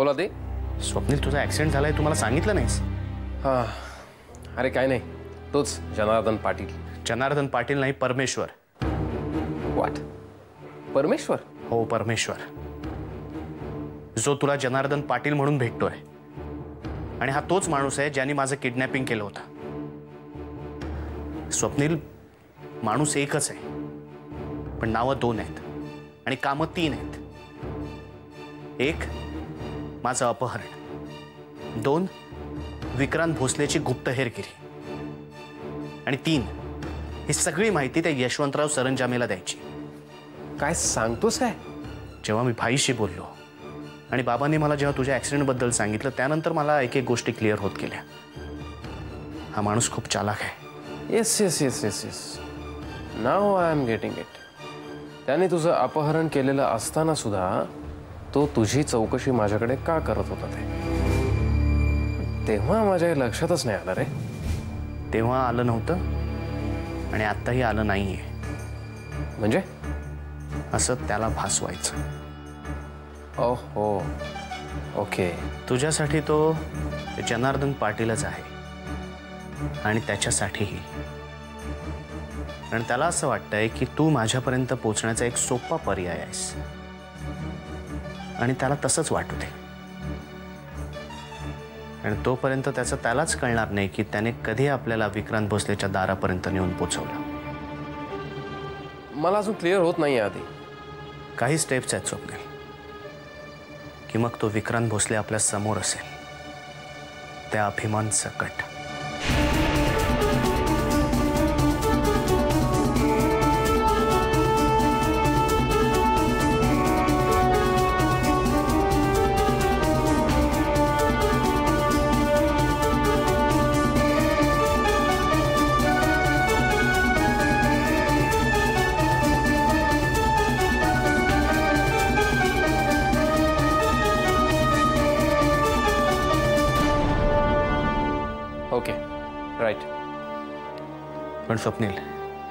बोला ते. स्वप्नील, तुझा ऍक्सिडेंट झालाय, तुम्हाला सांगितलं नाहीस? हां, अरे काय नाही, तोच जनार्दन पाटील. जनार्दन पाटील नाही, परमेश्वर. व्हॉट? परमेश्वर? हो, परमेश्वर, जो तुला जनार्दन पाटील म्हणून भेटतोय. आणि हा तोच माणूस आहे ज्याने माझं किडनॅपिंग केलं होतं. स्वप्नील, माणूस एकच आहे, पण नावं दोन आहेत आणि कामं तीन आहेत. एक, माझं अपहरण. दोन, विक्रांत भोसलेची गुप्तहेरगिरी. आणि तीन, ही सगळी माहिती त्या यशवंतराव सरंजामेला द्यायची. काय सांगतोस काय? जेव्हा मी भाईशी बोललो आणि बाबांनी मला जेव्हा तुझ्या ॲक्सिडेंटबद्दल सांगितलं, त्यानंतर मला एक एक गोष्टी क्लिअर होत गेल्या. हा माणूस खूप चालाक आहे. Yes yes yes yes yes, now I am getting it. त्याने तुझं अपहरण केलेलं असताना सुद्धा तो तुझी चौकशी माझ्याकडे का करत होता ते तेव्हा माझ्या लक्षातच नाही आलं रे. तेव्हा आलं नव्हतं आणि आत्ताही आलं नाहीये. म्हणजे असं त्याला भासवायचं. ओहो, ओके. तुझ्यासाठी तो जनार्दन पाटीलच आहे आणि त्याच्यासाठीही. आणि त्याला असं वाटतंय की तू माझ्यापर्यंत पोहोचण्याचा एक सोपा पर्याय आहेस. आणि त्याला तसंच वाटू दे. आणि तोपर्यंत त्याचं त्यालाच कळणार नाही की त्याने कधी आपल्याला विक्रांत भोसलेच्या दारापर्यंत नेऊन पोचवलं. मला अजून क्लिअर होत नाही आधी. काही स्टेप्स आहेत स्वप्नील, की मग तो विक्रांत भोसले आपल्या समोर असेल, त्या अभिमान सकट. Okay, right. पण स्वप्नील,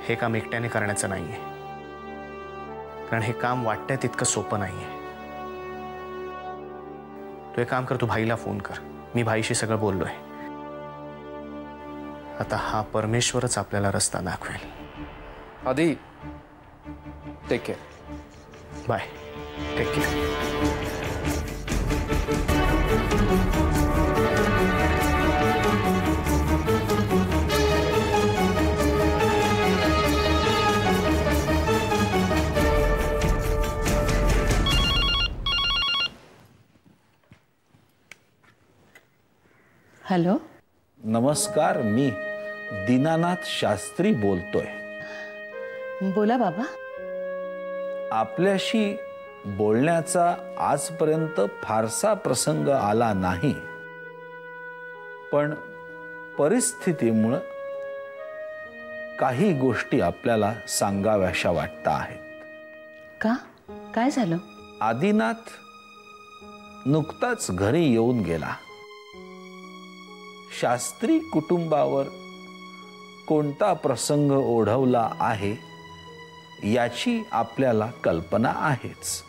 हे काम एकट्याने करण्याचं नाहीये, कारण हे काम वाटतंय तितकं सोपं नाहीये. तू एक काम कर, तू भाईला फोन कर. मी भाईशी सगळं बोललोय. आता हा परमेश्वरच आपल्याला रस्ता दाखवेल. आधी take care. Bye. Take care. Hello. नमस्कार, मी दीनानाथ शास्त्री बोलतोय. बोला बाबा. आपल्याशी बोलण्याचा आजपर्यंत फारसा प्रसंग आला नाही, पण परिस्थितीमुळे काही गोष्टी आपल्याला सांगाव्याशा वाटत आहेत. का? काय झालं? आदिनाथ नुकताच घरी येऊन गेला. शास्त्री कुटुंबावर कोणता प्रसंग ओढवला आहे याची आपल्याला कल्पना आहेच.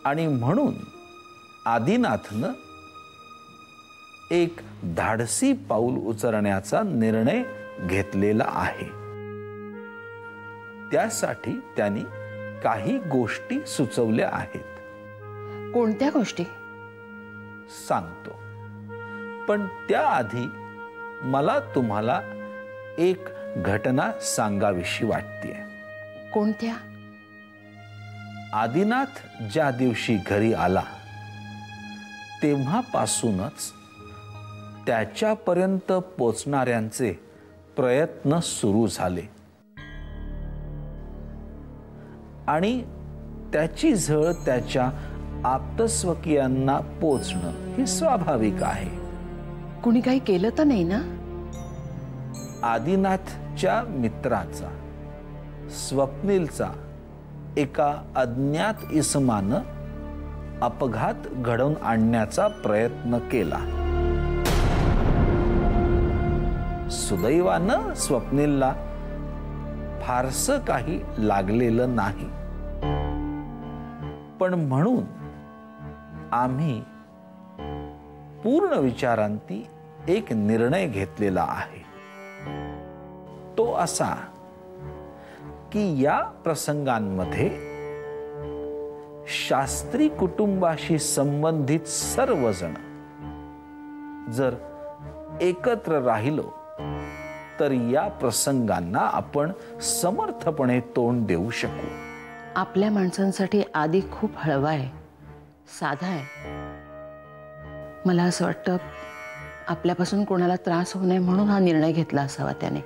आणि म्हणून आदिनाथनं एक धाडसी पाऊल उचलण्याचा निर्णय घेतलेला आहे. त्यासाठी त्यांनी काही गोष्टी सुचवल्या आहेत. कोणत्या गोष्टी? सांगतो, पण त्याआधी मला तुम्हाला एक घटना सांगावीशी वाटतेय. कोणत्या? आदिनाथ ज्या दिवशी घरी आला तेव्हापासूनच त्याच्यापर्यंत पोचणाऱ्यांचे प्रयत्न सुरू झाले आणि त्याची झळ त्याच्या आप्तस्वकीयांना पोचणं हे स्वाभाविक आहे. कुणी काही केलं तर नाही ना? आदिनाथच्या मित्राचा, स्वप्नीलचा एका अज्ञात इसमानं अपघात घडवून आणण्याचा प्रयत्न केला. सुदैवानं स्वप्नीलला फारसं काही लागलेलं नाही, पण म्हणून आम्ही पूर्ण विचारांती एक निर्णय घेतलेला आहे, तो असा की या प्रसंगांमध्ये शास्त्री कुटुंबाशी संबंधित सर्वजण जर एकत्र राहिलो तर या प्रसंगांना आपण समर्थपणे तोंड देऊ शकू. आपल्या माणसांसाठी आधी खूप हळवा आहे, साधा आहे. मला असं वाटतं आपल्यापासून कोणाला त्रास होऊ नये म्हणून हा निर्णय घेतला असावा त्याने,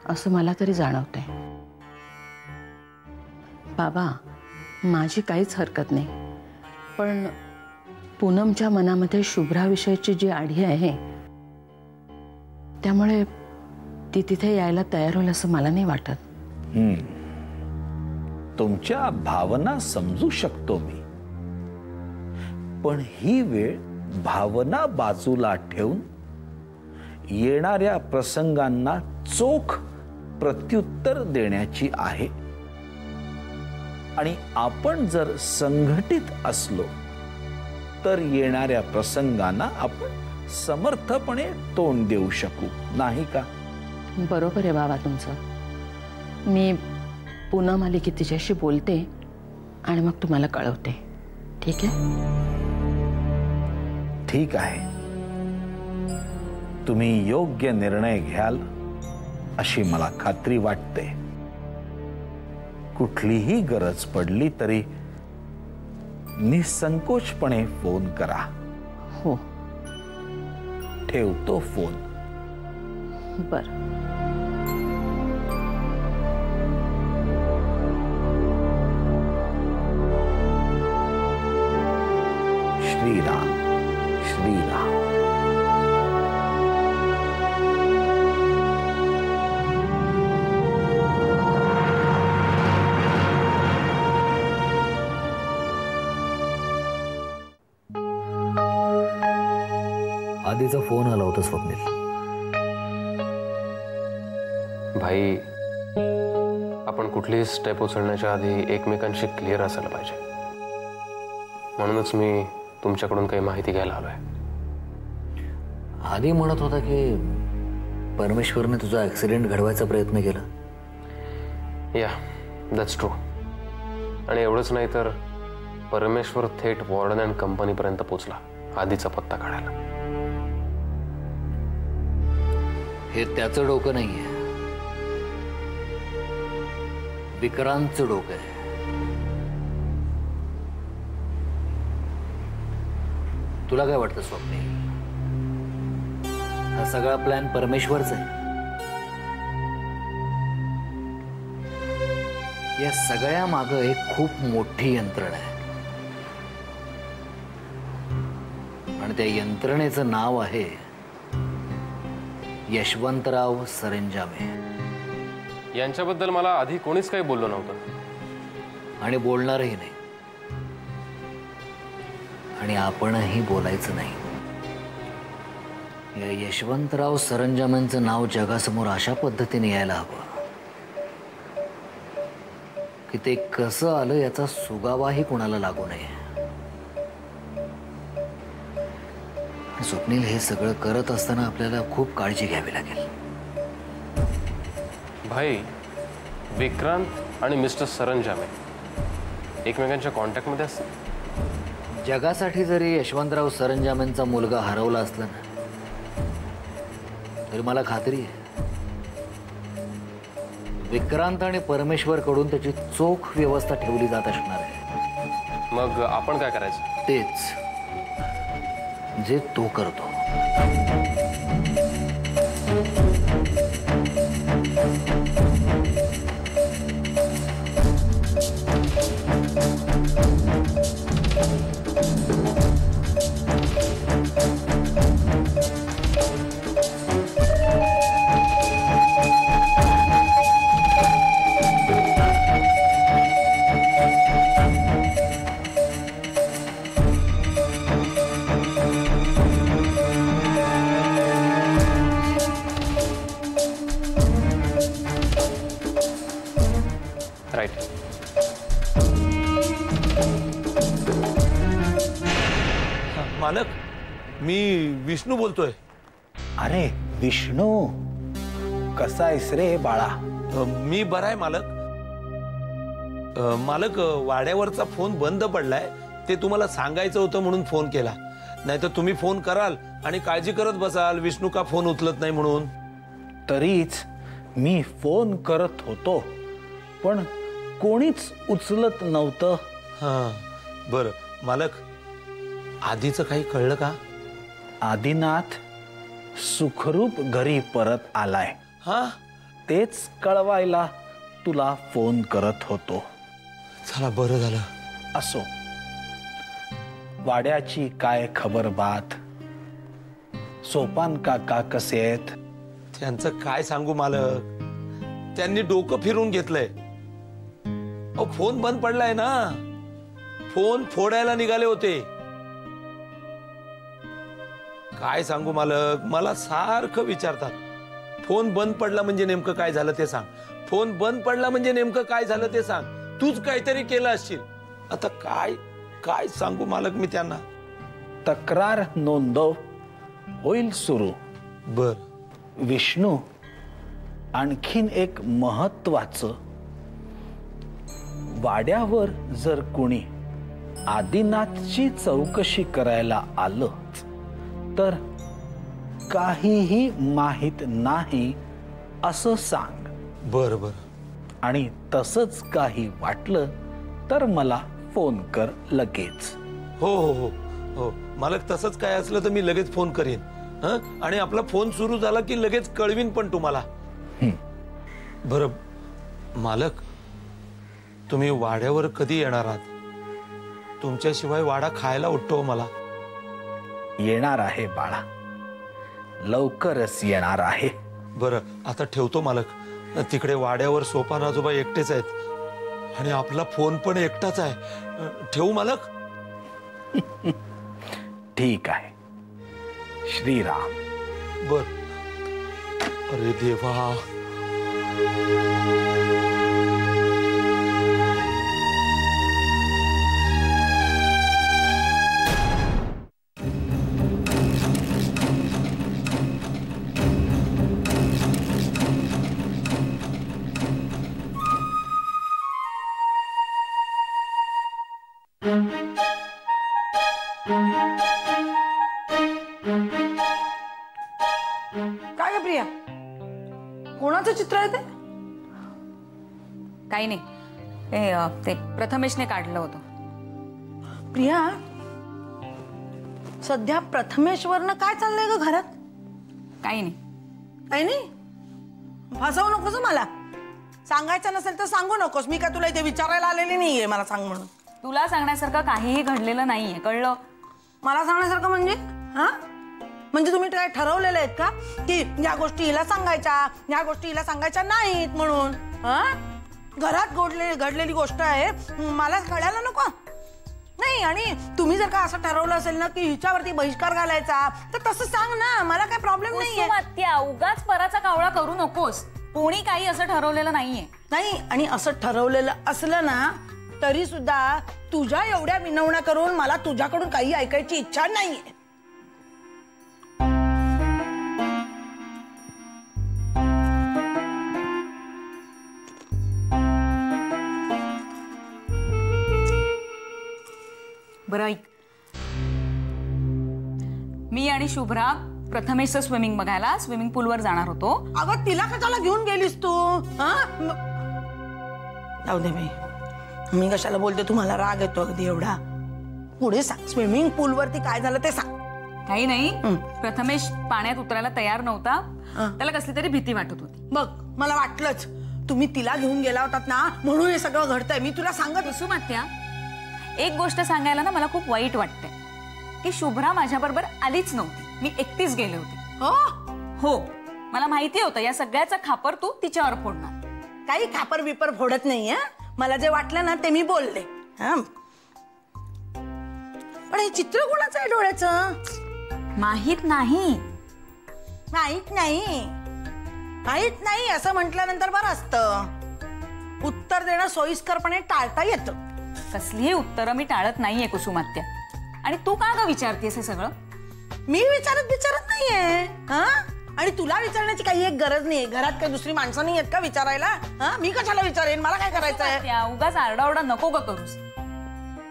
असं मला तरी जाणवतंय. बाबा, माझी काहीच हरकत नाही, पण पूनमच्या मनामध्ये शुभ्राविषयीची जी आढी आहे त्यामुळे ती तिथे यायला तयार होईल असं मला नाही वाटत. तुमच्या भावना समजू शकतो मी, पण ही वेळ भावना बाजूला ठेवून येणाऱ्या प्रसंगांना चोख प्रत्युत्तर देण्याची आहे. आणि आपण जर संघटित असलो तर येणाऱ्या प्रसंगांना आपण समर्थपणे तोंड देऊ शकू, नाही का? बरोबर आहे बाबा तुमचं. मी पूनम आली की तिच्याशी बोलते आणि मग तुम्हाला कळवते. ठीक आहे? ठीक आहे. तुम्ही योग्य निर्णय घ्याल अशी मला खात्री वाटते. कुठलीही गरज पडली तरी निसंकोचपणे फोन करा. हो. ठेवतो फोन. बरं. श्रीराम श्रीराम. आधीचा फोन आला होता स्वप्नील. भाई, आपण कुठलीही स्टेप उचलण्याच्या आधी एकमेकांशी क्लिअर असायला पाहिजे. म्हणूनच मी तुमच्याकडून काही माहिती घ्यायला आलोय. आधी म्हणत होता की परमेश्वरने तुझा ऍक्सिडेंट घडवायचा प्रयत्न केला. या, दॅट्स ट्रू. आणि एवढंच नाही तर परमेश्वर थेट वॉर्डन अँड कंपनीपर्यंत पोचला आधीचा पत्ता काढायला. हे त्याचं डोकं नाहीये, विक्रांतचं डोकं आहे. तुला काय वाटतं स्वप्नील? हा सगळा प्लॅन परमेश्वरचा आहे? या सगळ्या मागं एक खूप मोठी यंत्रणा आहे आणि त्या यंत्रणेचं नाव आहे यशवंतराव सरंजामे. यांच्याबद्दल मला आधी कोणीच काही बोललो नव्हतं आणि बोलणारही नाही. आणि आपणही बोलायचं नाही. या यशवंतराव सरंजामेंचं नाव जगासमोर अशा पद्धतीने यायला हवं की ते कसं आलं याचा सुगावाही कोणाला लागू नये. स्वप्नील, हे सगळं करत असताना आपल्याला खूप काळजी घ्यावी लागेल. भाई, विक्रांत आणि मिस्टर सरंजामे एकमेकांच्या कॉन्टॅक्टमध्ये असतात. जगासाठी जरी यशवंतराव सरंजामेंचा मुलगा हरवला असला ना, तरी मला खात्री आहे विक्रांत आणि परमेश्वर कडून त्याची चोख व्यवस्था ठेवली जात असणार आहे. मग आपण काय करायचं? तेच जे तो करतो. राईट. मालक, मी विष्णू बोलतोय. अरे विष्णू, कसा आहेस रे बाळा? मी बरा आहे मालक. मालक, वाड्यावरचा फोन बंद पडलाय, ते तुम्हाला सांगायचं होतं म्हणून फोन केला. नाहीतर तुम्ही फोन कराल आणि काळजी करत बसाल विष्णू का फोन उचलत नाही म्हणून. तरीच मी फोन करत होतो, पण कोणीच उचलत नव्हतं. हा बरं मालक, आधीचं काही कळलं का? आदिनाथ सुखरूप घरी परत आलाय. हा, तेच कळवायला तुला फोन करत होतो. चला बरं झालं. असो, वाड्याची काय खबर बात? सोपान काका कसे आहेत? त्यांचं काय सांगू मालक, त्यांनी डोकं फिरून घेतलंय. अहो, फोन बंद पडलाय ना, फोन फोडायला निघाले होते. काय सांगू मालक, मला सारखं विचारतात, फोन बंद पडला म्हणजे नेमकं काय झालं ते सांग, फोन बंद पडला म्हणजे नेमकं काय झालं ते सांग, तूच काहीतरी केलं असशील. आता काय काय सांगू मालक मी त्यांना. तक्रार नोंदव, होईल सुरू. बर विष्णू, आणखीन एक महत्वाचं, वाड्यावर जर कोणी आदिनाथची चौकशी करायला आलं तर काहीही माहित नाही असं सांग. बर बर. आणि तसंच काही वाटलं तर मला फोन कर लगेच. हो हो हो हो मालक, तसंच काय असलं तर मी लगेच फोन करीन. आणि आपला फोन सुरू झाला की लगेच कळवीन पण तुम्हाला. बर मालक, तुम्ही वाड्यावर कधी येणार आहात? तुमच्याशिवाय वाडा खायला उठतो मला. येणार आहे बाळा, लवकरच येणार आहे. बरं, आता ठेवतो मालक. तिकडे वाड्यावर सोपान आजोबा एकटेच आहेत आणि आपला फोन पण एकटाच आहे. ठेवू मालक? ठीक आहे. श्रीराम. बर. अरे देवा. काय ग प्रिया, कोणाचं चित्र आहे ते? काही नाही, ते प्रथमेशने काढलं होतं. प्रिया, सध्या प्रथमेशवरनं काय चाललंय ग घरात? काही नाही. काही नाही? फसवू नकोस मला. सांगायचं नसेल तर सांगू नकोस. मी काय तुला इथे विचारायला आलेली नाहीये मला सांग म्हणून. तुला सांगण्यासारखं काहीही घडलेलं नाहीये, कळलं? मला सांगण्यासारखं म्हणजे? हा, म्हणजे तुम्ही काय ठरवलेलं आहेत का की या गोष्टी हिला सांगायच्या, या गोष्टी हिला सांगायच्या नाहीत म्हणून? हा, घरात घडलेली गोष्ट आहे, मला कळायला नको? नाही. आणि तुम्ही जर का असं ठरवलं असेल ना की हिच्यावरती बहिष्कार घालायचा, तर तसं सांग ना, मला काय प्रॉब्लेम नाहीये. कुसुमात्या, उगाच पराचा कावळा करू नकोस. कोणी काही असं ठरवलेलं नाहीये. नाही, आणि असं ठरवलेलं असलं ना तरी सुद्धा तुझ्या एवढ्या विनवण्या करून मला तुझ्याकडून काही ऐकायची इच्छा नाहीये. बरं ऐक, मी आणि शुभ्रा प्रथमेशचं स्विमिंग बघायला स्विमिंग पूलवर जाणार होतो. अगं, तिला कशाला घेऊन गेलीस तू? जाऊ दे बाई, मी कशाला बोलते, तुम्हाला राग येतो अगदी एवढा? पुढे सांग, स्विमिंग पूलवरती काय झालं ते सांग. काही नाही, प्रथमेश पाण्यात उतरायला तयार नव्हता. त्याला कसली तरी भीती वाटत होती. बघ, मला वाटलंच तुम्ही तिला घेऊन गेला होतात ना, म्हणून हे सगळं घडतंय. मी तुला सांगत कुसुमात्या, एक गोष्ट सांगायला ना मला खूप वाईट वाटतंय की शुभ्रा माझ्याबरोबर आलीच नव्हती. मी एकटीच गेले होते. हो, मला माहिती होतं या सगळ्याचा खापर तू तिच्यावर फोडणार. काही खापर बिपर फोडत नाहीये. मला जे वाटलं ना ते मी बोलले. पण हे चित्र कोणाचं आहे डोळ्याचं? माहित नाही. माहित नाही, माहित नाही असं म्हटल्यानंतर बरं असतं. उत्तर देणं सोयीस्करपणे टाळता येतं. कसलीही उत्तरं मी टाळत नाहीये कुसुमात्या. आणि तू का ग विचारतेस हे सगळं? मी विचारत नाहीये हा. आणि तुला विचारण्याची काही एक गरज नाही. घरात काही दुसरी माणसं नाही आहेत का विचारायला? हा, मी कशाला विचारेन? मला काय करायचंय? उगाच आरडाओरडा नको ग करूस.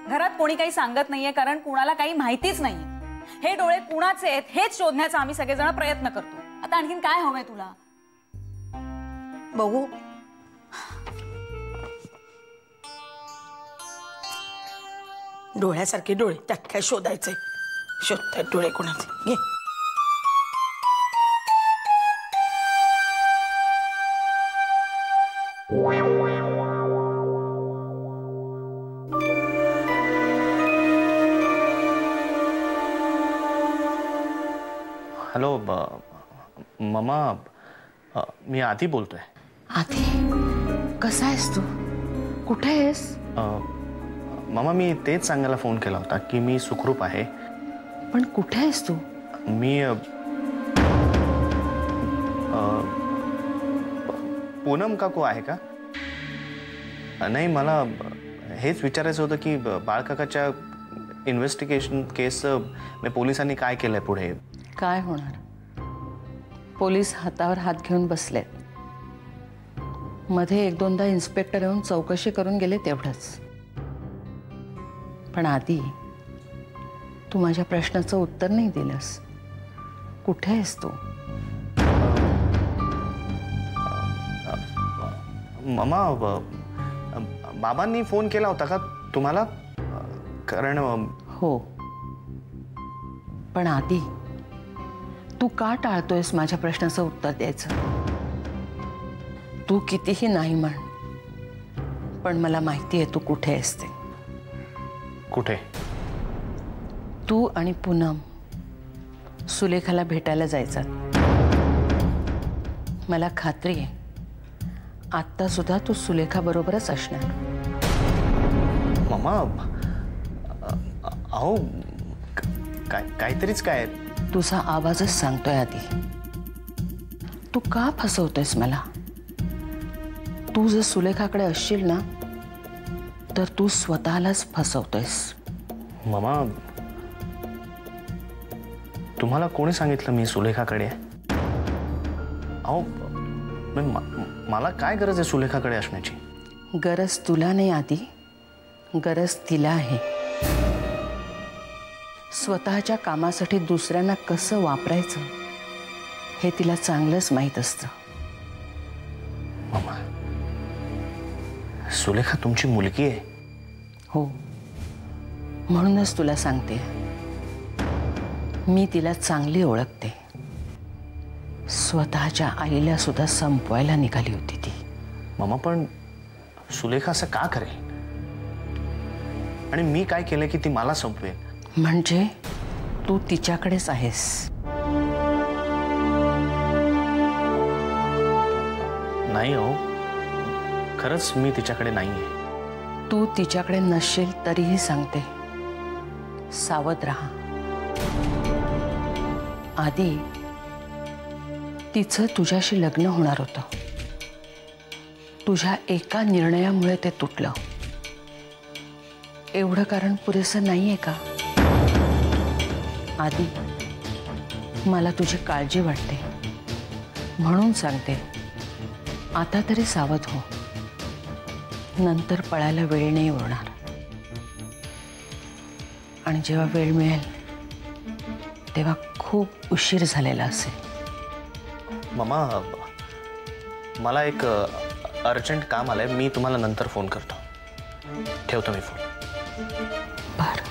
घरात कोणी काही सांगत नाहीये कारण कुणाला काही माहितीच नाहीये. हे डोळे कुणाचे आहेत हेच शोधण्याचा आम्ही सगळेजण प्रयत्न करतो. आता आणखीन काय हवंय तुला? बघू. डोळ्यासारखे डोळे, त्यात काय शोधायचंय? शोधतायत डोळे कोणाचे? घे. हॅलो मामा, मी आधी बोलतोय. आधी? कसा आहेस तू? कुठे आहेस? मामा, मी तेच सांगायला फोन केला होता की मी सुखरूप आहे. पण कुठे आहेस तू? मी पूनम काकू आहे का? नाही, मला हेच विचारायचं होतं की बाळकाकाच्या इन्व्हेस्टिगेशन केस पोलिसांनी काय केलंय पुढे? काय होणार? पोलीस हातावर हात घेऊन बसलेत. मध्ये एक दोनदा इन्स्पेक्टर येऊन चौकशी करून गेले तेवढंच. पण आधी तू माझ्या प्रश्नाचं उत्तर नाही दिलंस. कुठे आहेस तू? मामा, बाबांनी फोन केला होता का तुम्हाला? कारण हो, पण आधी तू का टाळतोयस माझ्या प्रश्नाचं उत्तर द्यायचं? तू कितीही नाही म्हण, पण मला माहिती आहे तू कुठे आहेस ते. कुठे? तू आणि पूनम सुलेखाला भेटायला जायचं. मला खात्री आहे आत्ता सुद्धा तू सुलेखा बरोबरच असणार. मामा, अहो काहीतरीच काय? तुझा आवाजच सांगतोय आधी. तू का फसवतोयस मला? तू जर सुलेखाकडे असशील ना तर तू स्वतःलाच फसवतोयस. मामा, तुम्हाला कोणी सांगितलं मी सुलेखाकडे आहे? अहो, मला काय गरज आहे सुलेखाकडे असण्याची? गरज तुला नाही आधी, गरज तिला आहे. स्वतःच्या कामासाठी दुसऱ्यांना कसं वापरायचं हे तिला चांगलंच माहीत असतं. मामा, सुलेखा तुमची मुलगी आहे. हो, म्हणूनच तुला सांगते. मी तिला चांगली ओळखते. स्वतःच्या आईला सुद्धा संपवायला निघाली होती ती. मामा, पण सुलेखा असं का करेल? आणि मी काय केलं की ती मला संपवेल? म्हणजे तू तिच्याकडेच आहेस. नाही हो, खरंच मी तिच्याकडे नाहीये. तू तिच्याकडे नसशील तरीही सांगते, सावध राहा. आधी तिचं तुझ्याशी लग्न होणार होतं. तुझ्या एका निर्णयामुळे ते तुटलं. एवढं कारण पुरेसं नाहीये का? आधी मला तुझी काळजी वाटते म्हणून सांगते, आता तरी सावध हो. नंतर पळायला वेळ नाही उरणार. आणि जेव्हा वेळ मिळेल तेव्हा खूप उशीर झालेला असेल. मामा, मला एक अर्जंट काम आलंय. मी तुम्हाला नंतर फोन करतो. ठेवतो मी फोन. बरं.